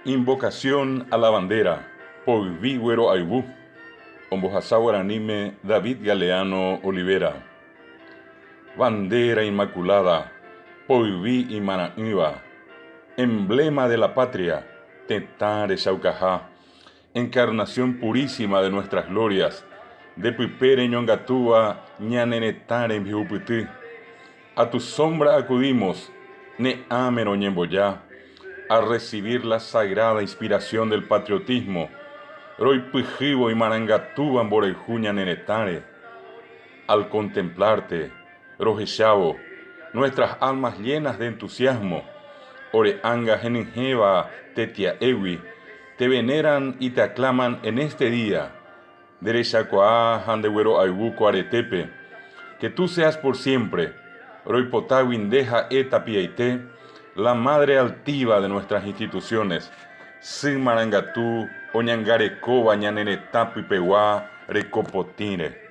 Invocación a la bandera, Poiví Güero Aibú, Ombojasá Guaranime David Galeano Olivera. Bandera inmaculada, Poiví y Manaíba, emblema de la patria, Tetare Chaucajá, encarnación purísima de nuestras glorias, de Pipere Ñongatúa, Ñanenetare Mbiuputí. A tu sombra acudimos, Neamero Ñemboyá, a recibir la sagrada inspiración del patriotismo, Roipijibo y Marangatúa Borejuña Nenetare. Al contemplarte, Rojechavo, nuestras almas llenas de entusiasmo, Oreanga Geningeva Tetia Ewi, te veneran y te aclaman en este día. Derechacoa Handewero Aibuco Aretepe, que tú seas por siempre, Roipotawindeja Eta Piaité, la madre altiva de nuestras instituciones, Sin Marangatú, Oñangarecoba, Ñanenetapu y Peguá, Recopotire.